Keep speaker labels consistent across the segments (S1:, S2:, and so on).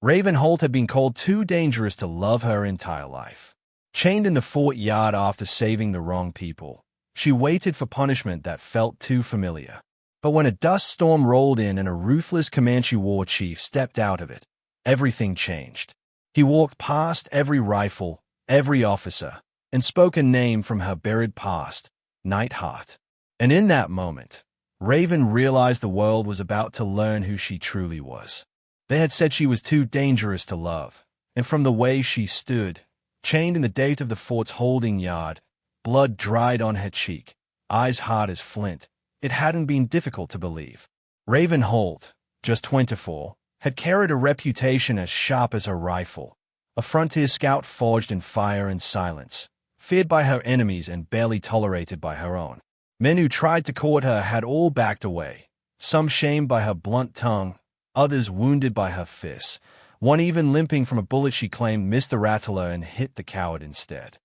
S1: Raven Holt had been called too dangerous to love her entire life. Chained in the fort yard after saving the wrong people, she waited for punishment that felt too familiar. But when a dust storm rolled in and a ruthless Comanche war chief stepped out of it, everything changed. He walked past every rifle, every officer, and spoke a name from her buried past, Nightheart. And in that moment, Raven realized the world was about to learn who she truly was. They had said she was too dangerous to love, and from the way she stood, chained in the gate of the fort's holding yard, blood dried on her cheek, eyes hard as flint, it hadn't been difficult to believe. Raven Holt, just 24, had carried a reputation as sharp as her rifle, a frontier scout forged in fire and silence, feared by her enemies and barely tolerated by her own. Men who tried to court her had all backed away, some shamed by her blunt tongue, others wounded by her fists, one even limping from a bullet she claimed missed the rattler and hit the coward instead.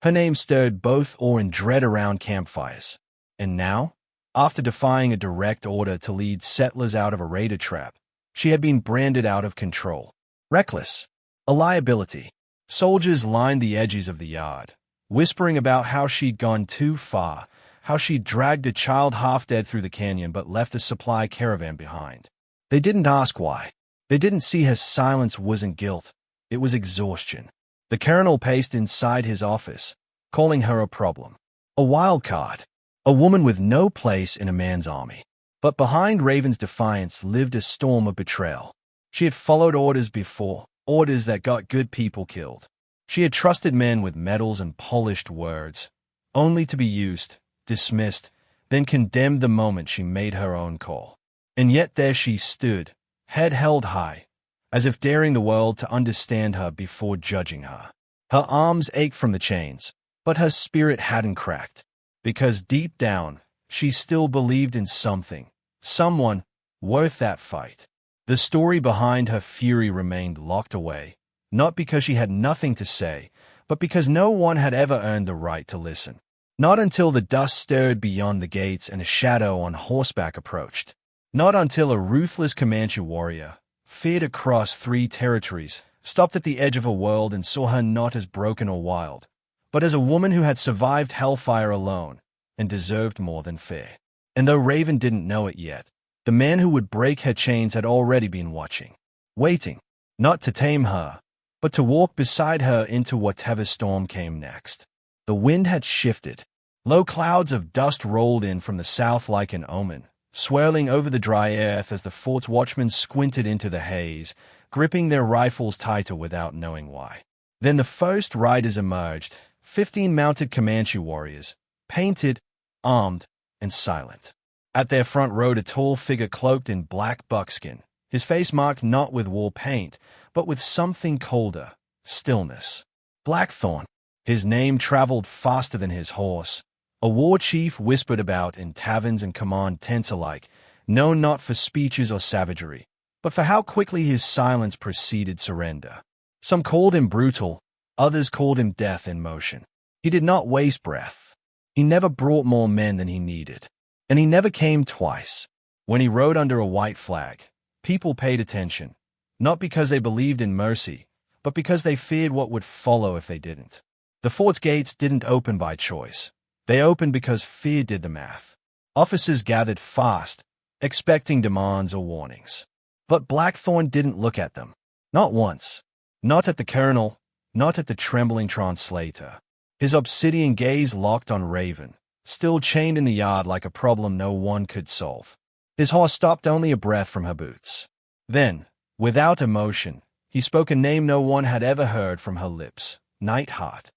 S1: Her name stirred both awe and dread around campfires. And now, after defying a direct order to lead settlers out of a raider trap, she had been branded out of control. Reckless. A liability. Soldiers lined the edges of the yard, whispering about how she'd gone too far, how she'd dragged a child half-dead through the canyon but left a supply caravan behind. They didn't ask why. They didn't see her silence wasn't guilt. It was exhaustion. The colonel paced inside his office, calling her a problem. A wild card. A woman with no place in a man's army. But behind Raven's defiance lived a storm of betrayal. She had followed orders before, orders that got good people killed. She had trusted men with medals and polished words, only to be used, dismissed, then condemned the moment she made her own call. And yet there she stood, head held high, as if daring the world to understand her before judging her. Her arms ached from the chains, but her spirit hadn't cracked, because deep down, she still believed in something, someone, worth that fight. The story behind her fury remained locked away, not because she had nothing to say, but because no one had ever earned the right to listen. Not until the dust stirred beyond the gates and a shadow on horseback approached. Not until a ruthless Comanche warrior, feared across 3 territories, stopped at the edge of a world and saw her not as broken or wild, but as a woman who had survived hellfire alone and deserved more than fair. And though Raven didn't know it yet, the man who would break her chains had already been watching, waiting, not to tame her, but to walk beside her into whatever storm came next. The wind had shifted. Low clouds of dust rolled in from the south like an omen, swirling over the dry earth as the fort's watchmen squinted into the haze, gripping their rifles tighter without knowing why. Then the first riders emerged, 15 mounted Comanche warriors, painted, armed, and silent. At their front rode a tall figure cloaked in black buckskin, his face marked not with war paint, but with something colder, stillness. Blackthorn. His name traveled faster than his horse, a war chief whispered about in taverns and command tents alike, known not for speeches or savagery, but for how quickly his silence preceded surrender. Some called him brutal, others called him death in motion. He did not waste breath. He never brought more men than he needed. And he never came twice. When he rode under a white flag, people paid attention, not because they believed in mercy, but because they feared what would follow if they didn't. The fort's gates didn't open by choice. They opened because fear did the math. Officers gathered fast, expecting demands or warnings. But Blackthorn didn't look at them. Not once. Not at the colonel, not at the trembling translator. His obsidian gaze locked on Raven, still chained in the yard like a problem no one could solve. His horse stopped only a breath from her boots. Then, without emotion, he spoke a name no one had ever heard from her lips, Nightheart.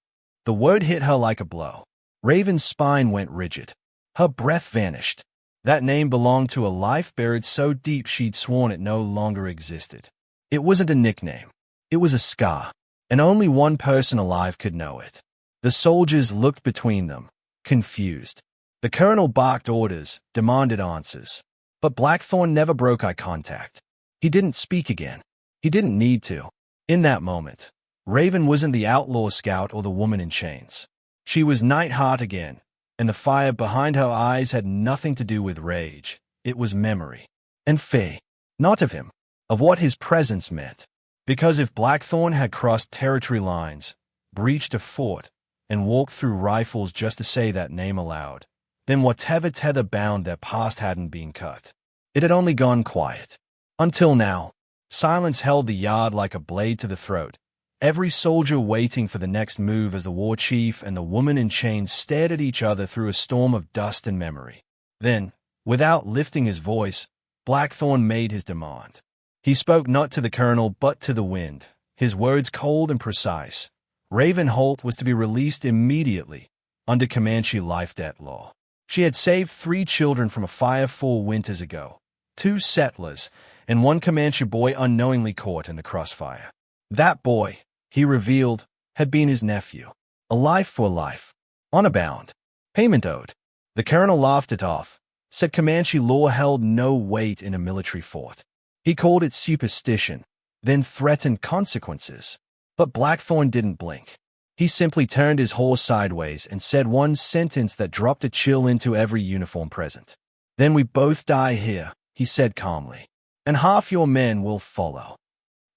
S1: The word hit her like a blow. Raven's spine went rigid. Her breath vanished. That name belonged to a life buried so deep she'd sworn it no longer existed. It wasn't a nickname. It was a scar, and only one person alive could know it. The soldiers looked between them, confused. The colonel barked orders, demanded answers. But Blackthorn never broke eye contact. He didn't speak again. He didn't need to. In that moment, Raven wasn't the outlaw scout or the woman in chains. She was Nightheart again, and the fire behind her eyes had nothing to do with rage. It was memory. And fear. Not of him. Of what his presence meant. Because if Blackthorn had crossed territory lines, breached a fort, and walked through rifles just to say that name aloud, then whatever tether bound their past hadn't been cut. It had only gone quiet. Until now, silence held the yard like a blade to the throat, every soldier waiting for the next move as the war chief and the woman in chains stared at each other through a storm of dust and memory. Then, without lifting his voice, Blackthorn made his demand. He spoke not to the colonel but to the wind, his words cold and precise. Raven Holt was to be released immediately, under Comanche life debt law. She had saved 3 children from a fire 4 winters ago, 2 settlers, and 1 Comanche boy unknowingly caught in the crossfire. That boy, he revealed, had been his nephew. A life for life. Honor bound. Payment owed. The colonel laughed it off, said Comanche law held no weight in a military fort. He called it superstition, then threatened consequences. But Blackthorn didn't blink. He simply turned his horse sideways and said one sentence that dropped a chill into every uniform present. "Then we both die here," he said calmly, "and half your men will follow."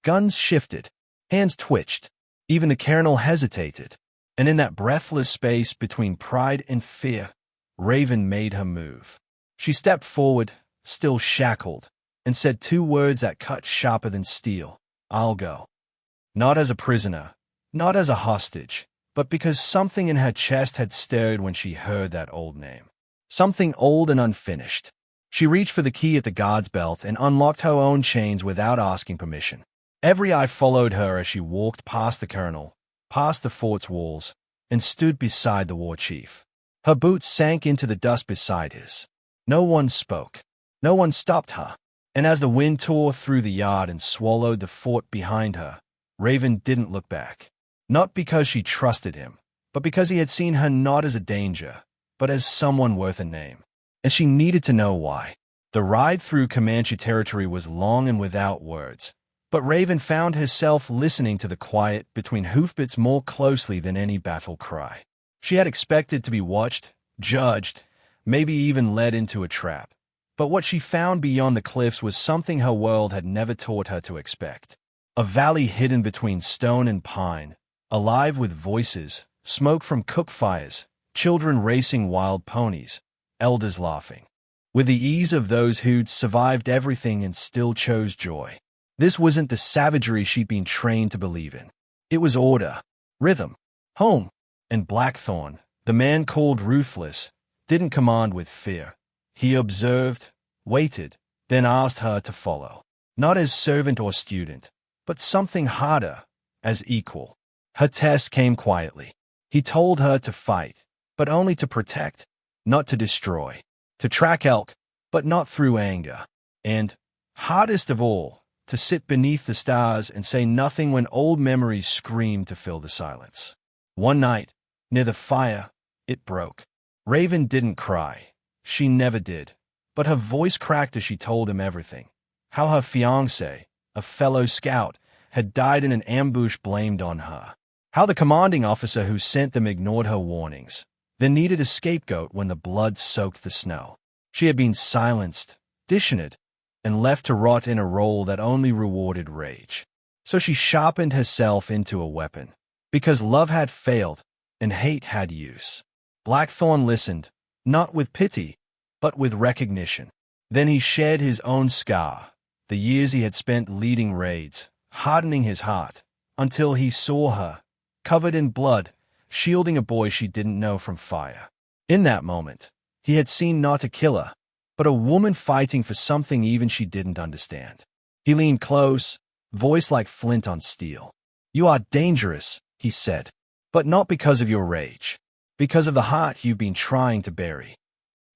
S1: Guns shifted, hands twitched, even the colonel hesitated, and in that breathless space between pride and fear, Raven made her move. She stepped forward, still shackled, and said 2 words that cut sharper than steel. "I'll go." Not as a prisoner, not as a hostage, but because something in her chest had stirred when she heard that old name. Something old and unfinished. She reached for the key at the guard's belt and unlocked her own chains without asking permission. Every eye followed her as she walked past the colonel, past the fort's walls, and stood beside the war chief. Her boots sank into the dust beside his. No one spoke. No one stopped her. And as the wind tore through the yard and swallowed the fort behind her, Raven didn't look back. Not because she trusted him, but because he had seen her not as a danger, but as someone worth a name. And she needed to know why. The ride through Comanche territory was long and without words, but Raven found herself listening to the quiet between hoofbeats more closely than any battle cry. She had expected to be watched, judged, maybe even led into a trap. But what she found beyond the cliffs was something her world had never taught her to expect. A valley hidden between stone and pine, alive with voices, smoke from cook fires, children racing wild ponies, elders laughing. With the ease of those who'd survived everything and still chose joy. This wasn't the savagery she'd been trained to believe in. It was order, rhythm, home. And Blackthorn, the man called Ruthless, didn't command with fear. He observed, waited, then asked her to follow. Not as servant or student, but something harder, as equal. Her test came quietly. He told her to fight, but only to protect, not to destroy. To track elk, but not through anger. And, hardest of all, to sit beneath the stars and say nothing when old memories screamed to fill the silence. One night, near the fire, it broke. Raven didn't cry. She never did. But her voice cracked as she told him everything. How her fiancé, a fellow scout, had died in an ambush blamed on her. How the commanding officer who sent them ignored her warnings, then needed a scapegoat when the blood soaked the snow. She had been silenced, dishonored, and left to rot in a role that only rewarded rage. So she sharpened herself into a weapon. Because love had failed, and hate had use. Blackthorn listened, not with pity, but with recognition. Then he shared his own scar, the years he had spent leading raids, hardening his heart, until he saw her, covered in blood, shielding a boy she didn't know from fire. In that moment, he had seen not a killer, but a woman fighting for something even she didn't understand. He leaned close, voice like flint on steel. "You are dangerous," he said, "but not because of your rage. Because of the heart you've been trying to bury."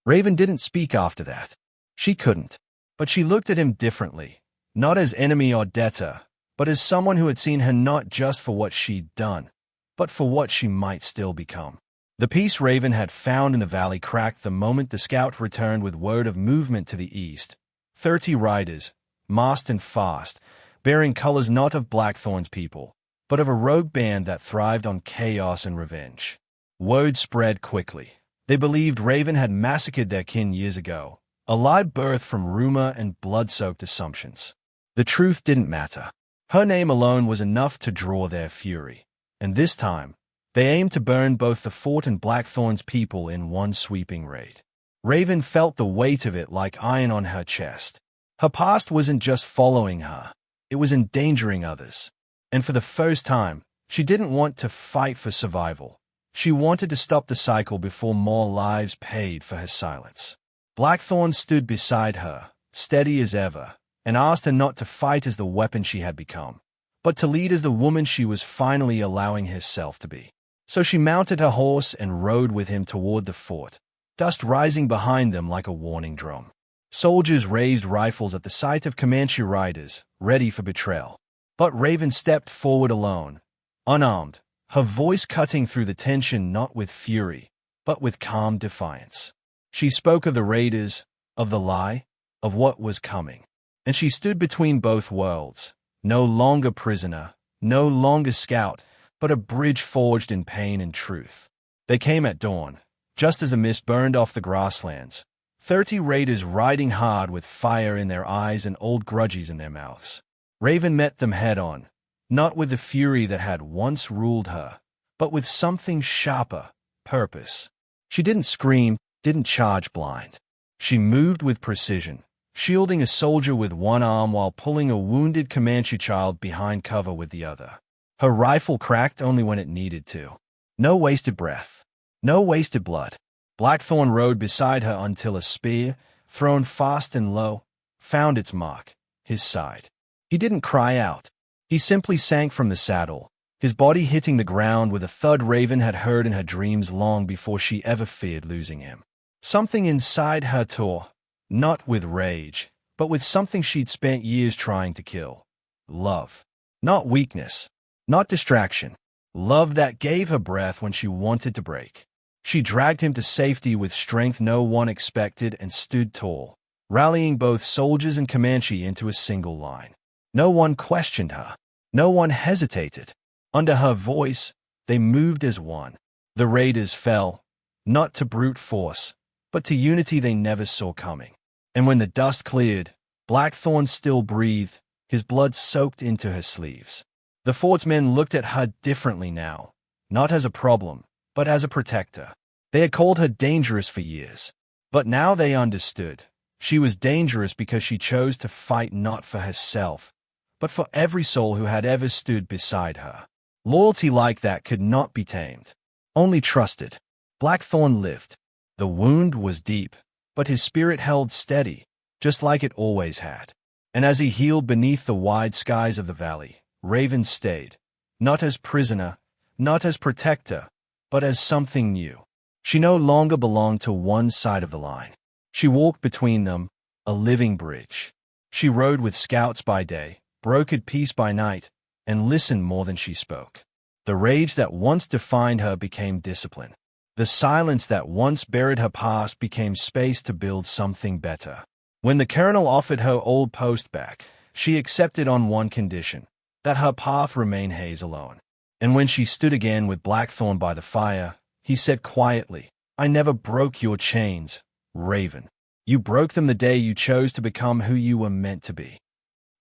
S1: Raven didn't speak after that. She couldn't. But she looked at him differently, not as enemy or debtor, but as someone who had seen her not just for what she'd done, but for what she might still become. The peace Raven had found in the valley cracked the moment the scout returned with word of movement to the east. 30 riders, masked and fast, bearing colors not of Blackthorn's people, but of a rogue band that thrived on chaos and revenge. Word spread quickly. They believed Raven had massacred their kin years ago, a lie birthed from rumor and blood-soaked assumptions. The truth didn't matter. Her name alone was enough to draw their fury, and this time, they aimed to burn both the fort and Blackthorn's people in one sweeping raid. Raven felt the weight of it like iron on her chest. Her past wasn't just following her, it was endangering others. And for the first time, she didn't want to fight for survival. She wanted to stop the cycle before more lives paid for her silence. Blackthorn stood beside her, steady as ever, and asked her not to fight as the weapon she had become, but to lead as the woman she was finally allowing herself to be. So she mounted her horse and rode with him toward the fort, dust rising behind them like a warning drum. Soldiers raised rifles at the sight of Comanche riders, ready for betrayal. But Raven stepped forward alone, unarmed, her voice cutting through the tension not with fury, but with calm defiance. She spoke of the raiders, of the lie, of what was coming. And she stood between both worlds, no longer prisoner, no longer scout, but a bridge forged in pain and truth. They came at dawn, just as the mist burned off the grasslands, 30 raiders riding hard with fire in their eyes and old grudges in their mouths. Raven met them head-on, not with the fury that had once ruled her, but with something sharper, purpose. She didn't scream, didn't charge blind. She moved with precision, shielding a soldier with one arm while pulling a wounded Comanche child behind cover with the other. Her rifle cracked only when it needed to. No wasted breath. No wasted blood. Blackthorn rode beside her until a spear, thrown fast and low, found its mark, his side. He didn't cry out. He simply sank from the saddle, his body hitting the ground with a thud Raven had heard in her dreams long before she ever feared losing him. Something inside her tore, not with rage, but with something she'd spent years trying to kill. Love. Not weakness. Not distraction. Love that gave her breath when she wanted to break. She dragged him to safety with strength no one expected and stood tall, rallying both soldiers and Comanche into a single line. No one questioned her. No one hesitated. Under her voice, they moved as one. The raiders fell, not to brute force, but to unity they never saw coming. And when the dust cleared, Blackthorn still breathed, his blood soaked into her sleeves. The fort's men looked at her differently now, not as a problem, but as a protector. They had called her dangerous for years, but now they understood. She was dangerous because she chose to fight not for herself, but for every soul who had ever stood beside her. Loyalty like that could not be tamed, only trusted. Blackthorn lived. The wound was deep, but his spirit held steady, just like it always had. And as he healed beneath the wide skies of the valley, Raven stayed, not as prisoner, not as protector, but as something new. She no longer belonged to one side of the line. She walked between them, a living bridge. She rode with scouts by day, brokered peace by night, and listened more than she spoke. The rage that once defined her became discipline. The silence that once buried her past became space to build something better. When the colonel offered her old post back, she accepted on one condition, that her path remain Hayes alone. And when she stood again with Blackthorn by the fire, he said quietly, "I never broke your chains, Raven. You broke them the day you chose to become who you were meant to be."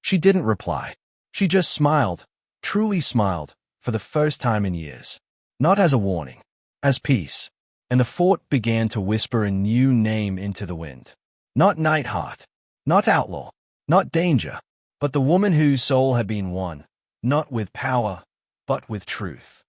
S1: She didn't reply. She just smiled, truly smiled, for the first time in years. Not as a warning, as peace. And the fort began to whisper a new name into the wind. Not Nightheart, not outlaw, not danger, but the woman whose soul had been won, not with power, but with truth.